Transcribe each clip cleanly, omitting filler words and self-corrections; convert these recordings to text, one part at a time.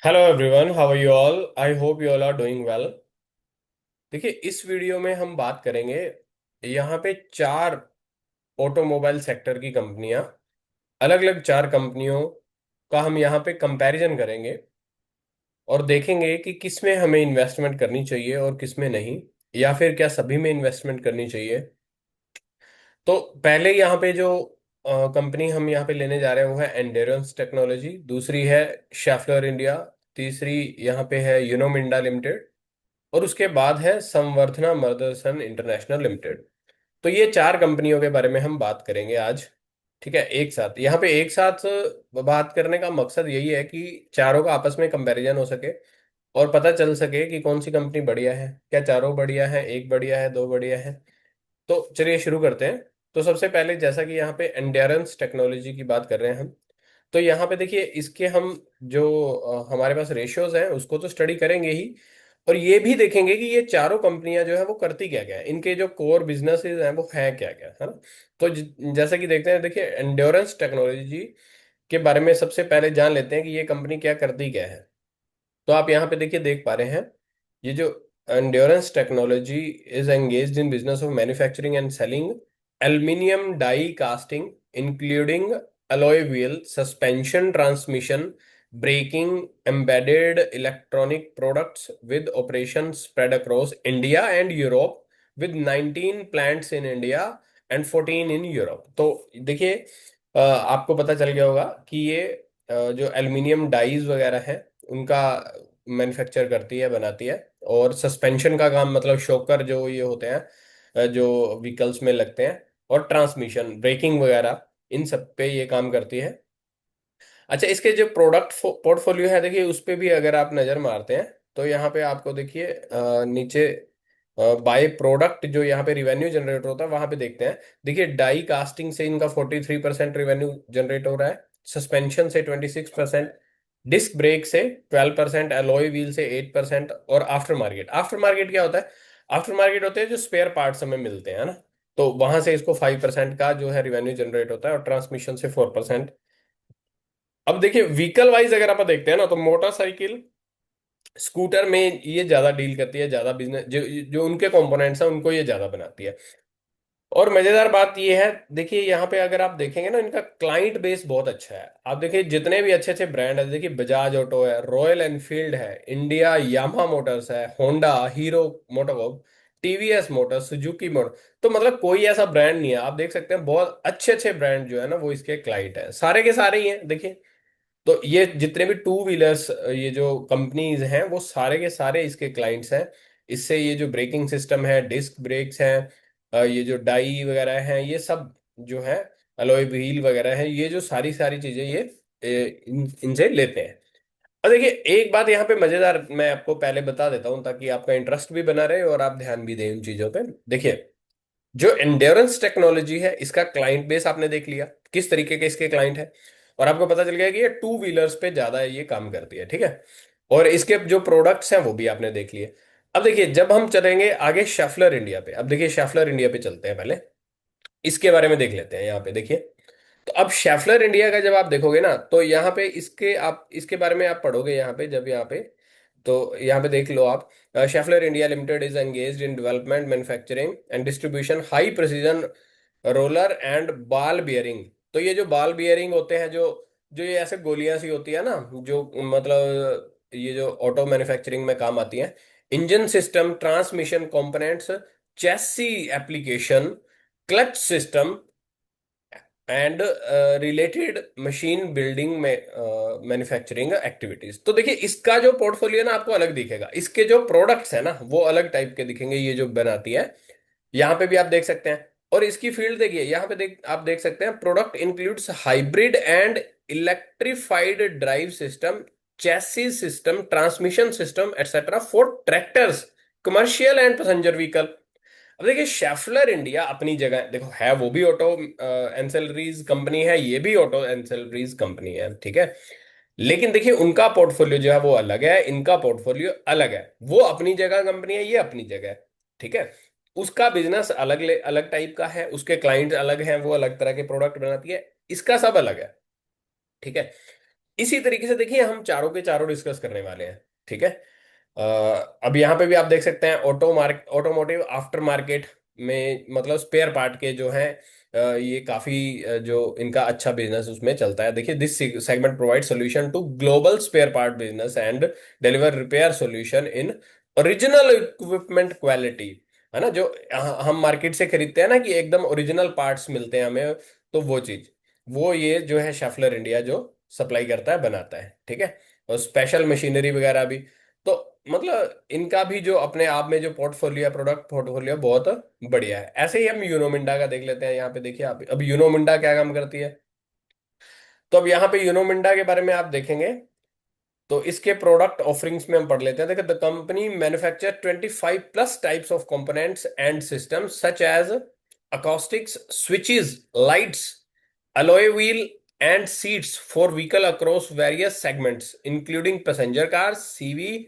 Hello everyone, how are you all? I hope you all are doing well. देखिए, इस video में हम बात करेंगे यहाँ पे चार ऑटोमोबाइल सेक्टर की कंपनियां, अलग अलग चार कंपनियों का हम यहाँ पे कंपैरिजन करेंगे और देखेंगे कि किस में हमें इन्वेस्टमेंट करनी चाहिए और किस में नहीं, या फिर क्या सभी में इन्वेस्टमेंट करनी चाहिए। तो पहले यहाँ पे जो कंपनी हम यहाँ पे लेने जा रहे हैं वो है एंड्योरेंस टेक्नोलॉजी, दूसरी है शेफलर इंडिया, तीसरी यहाँ पे है यूनो मिंडा लिमिटेड, और उसके बाद है संवर्धना मदरसन इंटरनेशनल लिमिटेड। तो ये चार कंपनियों के बारे में हम बात करेंगे आज। ठीक है, एक साथ यहाँ पे एक साथ बात करने का मकसद यही है कि चारों का आपस में कंपैरिजन हो सके और पता चल सके कि कौन सी कंपनी बढ़िया है, क्या चारों बढ़िया है, एक बढ़िया है, दो बढ़िया है। तो चलिए शुरू करते हैं। तो सबसे पहले, जैसा कि यहाँ पे एंड्योरेंस टेक्नोलॉजी की बात कर रहे हैं हम, तो यहाँ पे देखिए इसके हम जो हमारे पास रेशियोज हैं उसको तो स्टडी करेंगे ही, और ये भी देखेंगे कि ये चारों कंपनियां जो है वो करती क्या क्या है, इनके जो कोर बिजनेसेस हैं वो है क्या क्या, है ना। तो जैसा कि देखते हैं, देखिए एंड्योरेंस टेक्नोलॉजी के बारे में सबसे पहले जान लेते हैं कि ये कंपनी क्या करती क्या है। तो आप यहाँ पे देखिए देख पा रहे हैं, ये जो Endurance technology is engaged in business of manufacturing and selling aluminium die casting including alloy wheel, suspension, transmission, braking, embedded electronic products with operations spread across India and Europe with 19 plants in India and 14 in Europe। तो देखिए आपको पता चल गया होगा कि ये जो एल्युमिनियम डाइज वगैरह हैं उनका मैन्युफैक्चर करती है, बनाती है। और सस्पेंशन का काम, मतलब शॉकर जो ये होते हैं जो व्हीकल्स में लगते हैं, और ट्रांसमिशन, ब्रेकिंग वगैरह, इन सब पे ये काम करती है। अच्छा, इसके जो प्रोडक्ट पोर्टफोलियो है देखिए उस पे भी अगर आप नजर मारते हैं तो यहाँ पे आपको देखिए नीचे बाय प्रोडक्ट जो यहाँ पे रिवेन्यू जनरेट होता है वहां पे देखते हैं। देखिए डाई कास्टिंग से इनका 43% रिवेन्यू जनरेट हो रहा है, सस्पेंशन से 26%, डिस्क ब्रेक से 12%, अलॉय व्हील से 8%, और आफ्टर मार्केट, आफ्टर मार्केट क्या होता है? आफ्टर मार्केट होते हैं जो स्पेयर पार्ट्स हमें मिलते हैं ना, तो वहां से इसको 5% का जो है रिवेन्यू जनरेट होता है, और ट्रांसमिशन से 4%। अब देखिए व्हीकल वाइज अगर आप देखते हैं ना, तो मोटरसाइकिल, स्कूटर में ये ज्यादा डील करती है, ज्यादा बिजनेस, जो जो उनके कंपोनेंट्स हैं उनको ये ज्यादा बनाती है। और मजेदार बात ये है, देखिए यहाँ पे अगर आप देखेंगे ना, इनका क्लाइंट बेस बहुत अच्छा है। आप देखिए जितने भी अच्छे अच्छे ब्रांड है, देखिए बजाज ऑटो है, रॉयल एनफील्ड है, इंडिया यामा मोटर्स है, Honda, hero MotoCorp, TVS Motors, Suzuki motor, तो मतलब कोई ऐसा ब्रांड नहीं है। आप देख सकते हैं बहुत अच्छे अच्छे ब्रांड जो है ना वो इसके क्लाइंट है, सारे के सारे ही हैं देखिए। तो ये जितने भी टू व्हीलर्स, ये जो कंपनीज हैं वो सारे के सारे इसके क्लाइंट्स हैं। इससे ये जो ब्रेकिंग सिस्टम है, डिस्क ब्रेक्स हैं, ये जो डाई वगैरह हैं, ये सब जो है, अलॉय व्हील वगैरह है, ये जो सारी सारी चीजें ये इनसे लेते हैं। और देखिए एक बात यहाँ पे मजेदार मैं आपको पहले बता देता हूँ ताकि आपका इंटरेस्ट भी बना रहे और आप ध्यान भी दें इन चीजों पे। देखिए जो एंड्योरेंस टेक्नोलॉजी है इसका क्लाइंट बेस आपने देख लिया, किस तरीके के इसके क्लाइंट है, और आपको पता चल गया कि ये टू व्हीलर्स पे ज्यादा ये काम करती है, ठीक है। और इसके जो प्रोडक्ट्स हैं वो भी आपने देख लिए। अब देखिए जब हम चलेंगे आगे शेफलर इंडिया पे, अब देखिए शेफलर इंडिया पे चलते हैं, पहले इसके बारे में देख लेते हैं। यहाँ पे देखिए, तो अब शेफलर इंडिया का जब आप देखोगे ना, तो यहाँ पे इसके आप इसके बारे में आप पढ़ोगे यहाँ पे, जब यहाँ पे, तो यहाँ पे देख लो आप, Schaeffler India limited is engaged in development, manufacturing and distribution high precision roller and ball bearing. तो ये जो बॉल बियरिंग होते हैं, जो जो ये ऐसे गोलियां सी होती है ना, जो मतलब ये जो ऑटो मैन्युफैक्चरिंग में काम आती हैं, engine system, transmission components, chassis application, clutch system and related machine building में मैन्युफैक्चरिंग एक्टिविटीज। तो देखिए इसका जो पोर्टफोलियो ना आपको अलग दिखेगा, इसके जो प्रोडक्ट्स है ना वो अलग टाइप के दिखेंगे, ये जो बनाती है। यहाँ पे भी आप देख सकते हैं, और इसकी फील्ड देखिए यहाँ पे आप देख सकते हैं, product includes hybrid and electrified drive system, chassis system, transmission system etcetera for tractors, commercial and passenger vehicle. अब देखिए शेफलर इंडिया अपनी जगह देखो है, वो भी ऑटो एंसेलरीज कंपनी है, ये भी ऑटो एंसेलरीज कंपनी है, ठीक है। लेकिन देखिए उनका पोर्टफोलियो जो है वो अलग है, इनका पोर्टफोलियो अलग है। वो अपनी जगह कंपनी है, ये अपनी जगह है, ठीक है। उसका बिजनेस अलग अलग टाइप का है, उसके क्लाइंट अलग हैं, वो अलग तरह के प्रोडक्ट बनाती है, इसका सब अलग है, ठीक है। इसी तरीके से देखिए हम चारों के चारों डिस्कस करने वाले हैं। ठीक है। अ, अब यहाँ पे भी आप देख सकते हैं ऑटोमोटिव आफ्टर मार्केट में, मतलब स्पेयर पार्ट के जो हैं, ये काफी जो इनका अच्छा बिजनेस उसमें चलता है। देखिए, this segment provide solution to global spare part business and deliver repair solution in original equipment quality. है ना, जो हम मार्केट से खरीदते हैं ना कि एकदम ओरिजिनल पार्ट्स मिलते हैं हमें, तो वो चीज, वो ये जो है शेफलर इंडिया जो सप्लाई करता है, बनाता है। ठीक है। और स्पेशल मशीनरी वगैरह भी। तो मतलब इनका भी जो अपने आप में जो पोर्टफोलियो है, प्रोडक्ट पोर्टफोलियो बहुत बढ़िया है। ऐसे ही हम यूनोमिंडा का देख लेते हैं। यहाँ पे देखिए आप, अब यूनोमिंडा क्या काम करती है। तो अब यहाँ पे यूनोमिंडा के बारे में आप देखेंगे तो इसके प्रोडक्ट ऑफरिंग्स में हम पढ़ लेते हैं। देखिए, the company manufacture 25 plus types of components and systems such as acoustics, switches, lights, alloy wheel, and seats for vehicle across various segments, including passenger cars, CV,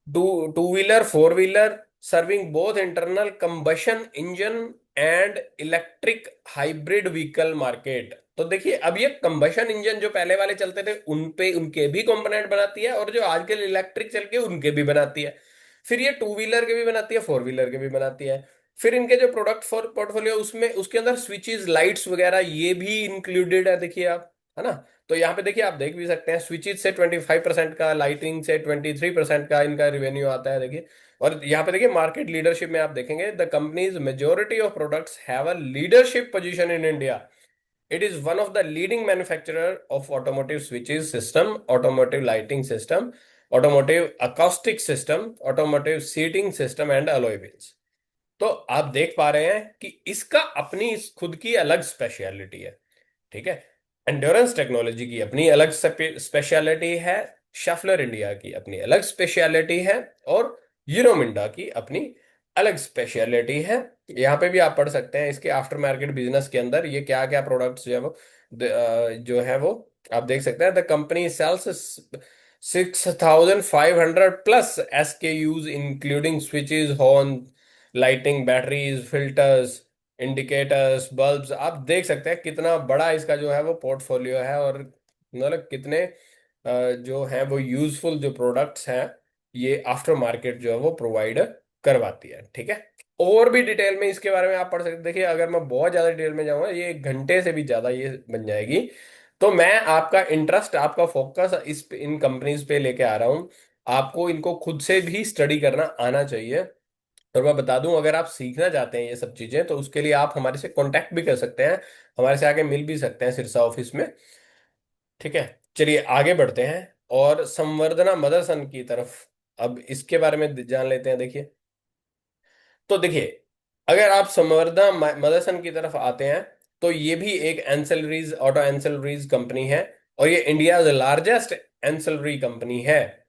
two-wheeler, four-wheeler, serving both internal combustion engine and electric hybrid vehicle market। तो देखिए, अब ये combustion engine जो पहले वाले चलते थे उन पे उनके भी कंपोनेंट बनाती है, और जो आजकल इलेक्ट्रिक चल के उनके भी बनाती है। फिर ये टू व्हीलर के भी बनाती है, फोर व्हीलर के भी बनाती है। फिर इनके जो प्रोडक्ट फॉर पोर्टफोलियो, उसमें उसके अंदर स्विचेस, लाइट्स वगैरह ये भी इंक्लूडेड है, देखिए आप। है ना। तो यहाँ पे देखिए, आप देख भी सकते हैं, स्विचेस से 25% का, लाइटिंग से 23% का इनका रिवेन्यू आता है, देखिए। और यहाँ पे देखिए, मार्केट लीडरशिप में आप देखेंगे, the company's majority of products have a leadership position in India. It is one of the leading manufacturer of automotive switches system, automotive lighting system, automotive acoustic system, automotive seating system and alloy wheels. तो आप देख पा रहे हैं कि इसका अपनी खुद की अलग स्पेशलिटी है। ठीक है। एंड्योरेंस टेक्नोलॉजी की अपनी अलग स्पेशलिटी है, शफलर इंडिया की अपनी अलग स्पेशलिटी है, और यूरोमिंडा की अपनी अलग स्पेशलिटी है। यहाँ पे भी आप पढ़ सकते हैं इसके आफ्टर मार्केट बिजनेस के अंदर ये क्या क्या प्रोडक्ट्स जो है वो, जो है वो आप देख सकते हैं। The company sells 6,500 plus SKUs including switches, horn, lighting, batteries, filters, indicators, bulbs. आप देख सकते हैं कितना बड़ा इसका जो है वो पोर्टफोलियो है, और मतलब कितने जो है वो यूजफुल जो प्रोडक्ट्स हैं, ये आफ्टर मार्केट जो है वो प्रोवाइड करवाती है। ठीक है। और भी डिटेल में इसके बारे में आप पढ़ सकते हैं। देखिए, अगर मैं बहुत ज्यादा डिटेल में जाऊंगा, ये 1 घंटे से भी ज्यादा ये बन जाएगी। तो मैं आपका इंटरेस्ट, आपका फोकस इन कंपनीज पे लेके आ रहा हूँ। आपको इनको खुद से भी स्टडी करना आना चाहिए। और मैं बता दूं, अगर आप सीखना चाहते हैं ये सब चीजें, तो उसके लिए आप हमारे से कांटेक्ट भी कर सकते हैं, हमारे से आके मिल भी सकते हैं सिरसा ऑफिस में। ठीक है। चलिए आगे बढ़ते हैं और संवर्धना मदरसन की तरफ अब इसके बारे में जान लेते हैं। देखिए, तो देखिए, अगर आप संवर्धना मदरसन की तरफ आते हैं, तो ये भी एक एंसेलरीज, ऑटो एंसेलरीज कंपनी है, और ये इंडिया लार्जेस्ट एंसेलरी कंपनी है।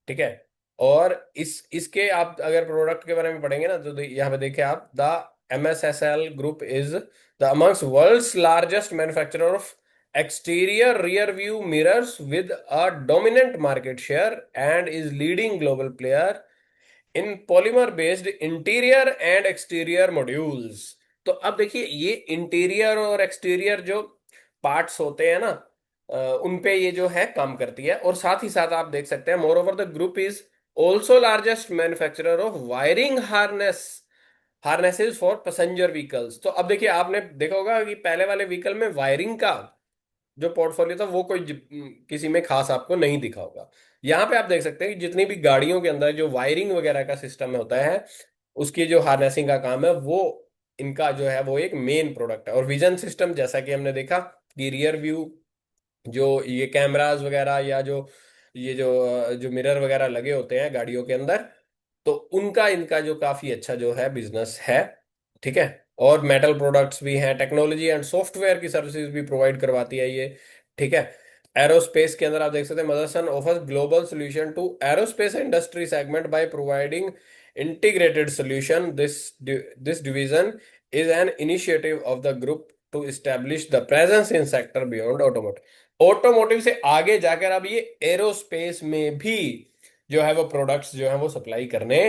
ठीक है। और इसके आप अगर प्रोडक्ट के बारे में पढ़ेंगे ना, तो यहाँ पे देखिए आप, the MSSL group is the amongst world's largest manufacturer of exterior rear view mirrors with a dominant market share and is leading global player in polymer based interior and exterior modules. तो अब देखिए, ये interior और exterior जो parts होते हैं ना, उन पे ये जो है काम करती है। और साथ ही साथ आप देख सकते हैं, more over the group is also largest manufacturer of wiring harnesses for passenger vehicles. तो अब देखिए, आपने देखा होगा कि पहले वाले व्हीकल में वायरिंग का जो पोर्टफोलियो था वो कोई किसी में खास आपको नहीं दिखा होगा। यहाँ पे आप देख सकते हैं कि जितनी भी गाड़ियों के अंदर जो वायरिंग वगैरह का सिस्टम होता है, उसकी जो हार्नेसिंग का काम है, वो इनका जो है वो एक मेन प्रोडक्ट है। और विजन सिस्टम, जैसा कि हमने देखा कि रियर व्यू जो ये कैमरास वगैरह, या जो ये जो मिरर वगैरह लगे होते हैं गाड़ियों के अंदर, तो उनका इनका जो काफी अच्छा जो है बिजनेस है। ठीक है। और मेटल प्रोडक्ट्स भी हैं, टेक्नोलॉजी एंड सॉफ्टवेयर की सर्विसेज भी प्रोवाइड करवाती है ये। ठीक है। एरोस्पेस के अंदर आप देख सकते हैं, Motherson offers global solution to aerospace industry segment by providing integrated solution. This division is an initiative of the group to establish the presence in sector beyond automotive. Automotive से आगे जाकर अब ये एरोस्पेस में भी जो है वो प्रोडक्ट्स जो है वो सप्लाई करने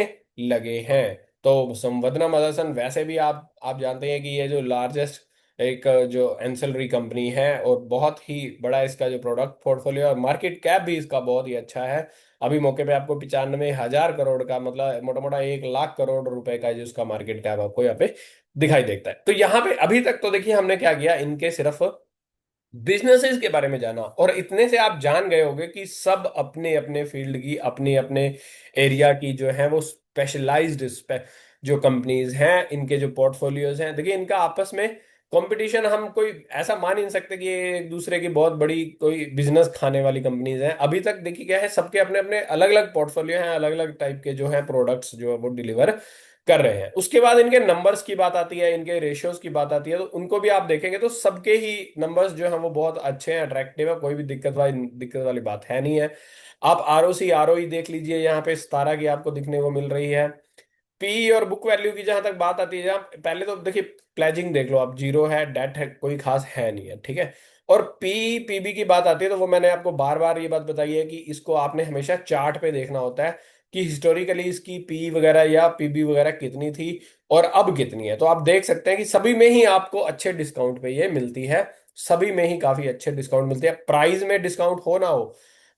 लगे हैं। तो संवर्धना मदरसन, वैसे भी आप जानते हैं कि ये जो लार्जेस्ट एक जो एंसेलरी कंपनी है, और बहुत ही बड़ा इसका जो प्रोडक्ट पोर्टफोलियो और मार्केट कैप भी इसका बहुत ही अच्छा है। अभी मौके पे आपको 95,000 करोड़ का, मतलब मोटा मोटा 1 लाख करोड़ रुपए का जो इसका मार्केट कैप आपको यहाँ पे दिखाई देता है। तो यहाँ पे अभी तक तो देखिए हमने क्या किया, इनके सिर्फ बिजनेसेस के बारे में जाना, और इतने से आप जान गए होंगे कि सब अपने अपने फील्ड की, अपने अपने एरिया की जो है वो स्पेशलाइज्ड जो कंपनीज हैं, इनके जो पोर्टफोलियोज हैं, देखिए इनका आपस में कंपटीशन, हम कोई ऐसा मान ही नहीं सकते कि ये एक दूसरे की बहुत बड़ी कोई बिजनेस खाने वाली कंपनीज हैं। अभी तक देखिए क्या है, सबके अपने अपने अलग अलग पोर्टफोलियो हैं, अलग अलग टाइप के जो है प्रोडक्ट्स जो है वो डिलीवर कर रहे हैं। उसके बाद इनके नंबर्स की बात आती है, इनके रेशियोज की बात आती है, तो उनको भी आप देखेंगे तो सबके ही नंबर्स जो हैं वो बहुत अच्छे हैं, अट्रैक्टिव है, कोई भी दिक्कत वाली बात है नहीं है। आप आरओसी आरओई देख लीजिए, यहाँ पे 17 की आपको दिखने को मिल रही है। पी और बुक वैल्यू की जहां तक बात आती है, जहाँ पहले तो देखिए प्लेजिंग देख लो आप, जीरो है, डेट है, कोई खास है नहीं है, ठीक है। और पीबी की बात आती है तो वो मैंने आपको बार बार ये बात बताई है कि इसको आपने हमेशा चार्ट पे देखना होता है कि हिस्टोरिकली इसकी पी वगैरह या पीबी वगैरह कितनी थी और अब कितनी है। तो आप देख सकते हैं कि सभी में ही आपको अच्छे डिस्काउंट पे ये मिलती है, सभी में ही काफी अच्छे डिस्काउंट मिलते हैं। प्राइस में डिस्काउंट हो ना हो,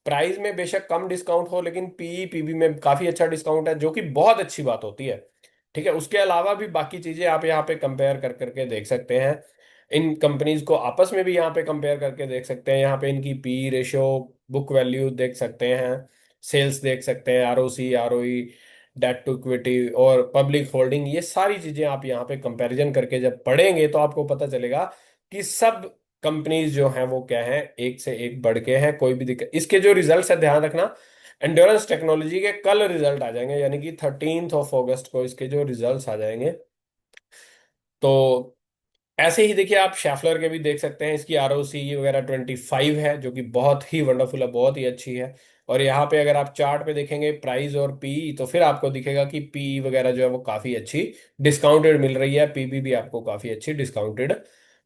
प्राइस में बेशक कम डिस्काउंट हो, लेकिन पीई पीबी में काफी अच्छा डिस्काउंट है, जो कि बहुत अच्छी बात होती है, ठीक है। उसके अलावा भी बाकी चीजें आप यहाँ पे कंपेयर कर करके देख सकते हैं, इन कंपनीज को आपस में भी यहाँ पे कंपेयर करके देख सकते हैं। यहाँ पे इनकी पी रेशो, बुक वैल्यू देख सकते हैं, सेल्स देख सकते हैं, ROC ROE, debt to equity और पब्लिक होल्डिंग, ये सारी चीजें आप यहाँ पे कंपैरिजन करके जब पढ़ेंगे तो आपको पता चलेगा कि सब कंपनीज जो हैं वो क्या है, एक से एक बढ़ के हैं, कोई भी दिक्कत। इसके जो रिजल्ट्स है ध्यान रखना, एंड्योरेंस टेक्नोलॉजी के कल रिजल्ट आ जाएंगे, यानी कि 13 अगस्त को इसके जो रिजल्ट्स आ जाएंगे। तो ऐसे ही देखिए आप शेफलर के भी देख सकते हैं, इसकी आरओसी वगैरह 25 है, जो कि बहुत ही वंडरफुल है, बहुत ही अच्छी है। और यहाँ पे अगर आप चार्ट पे देखेंगे प्राइस और पी, तो फिर आपको दिखेगा कि पी वगैरह जो है वो काफ़ी अच्छी डिस्काउंटेड मिल रही है, पीबी भी आपको काफ़ी अच्छी डिस्काउंटेड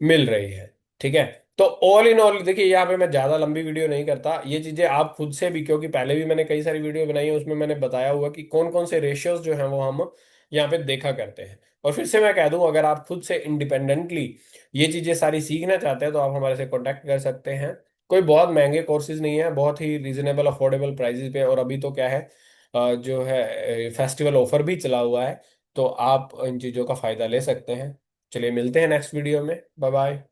मिल रही है, ठीक है। तो ऑल इन ऑल देखिए, यहाँ पे मैं ज़्यादा लंबी वीडियो नहीं करता, ये चीज़ें आप खुद से भी, क्योंकि पहले भी मैंने कई सारी वीडियो बनाई है, उसमें मैंने बताया हुआ कि कौन कौन से रेशियोज जो हैं वो हम यहाँ पे देखा करते हैं। और फिर से मैं कह दूं, अगर आप खुद से इंडिपेंडेंटली ये चीजें सारी सीखना चाहते हैं तो आप हमारे से कांटेक्ट कर सकते हैं। कोई बहुत महंगे कोर्सेज नहीं है, बहुत ही रीजनेबल अफोर्डेबल प्राइसेस पे। और अभी तो क्या है, जो है फेस्टिवल ऑफर भी चला हुआ है, तो आप इन चीज़ों का फायदा ले सकते हैं। चलिए मिलते हैं नेक्स्ट वीडियो में, बाय बाय।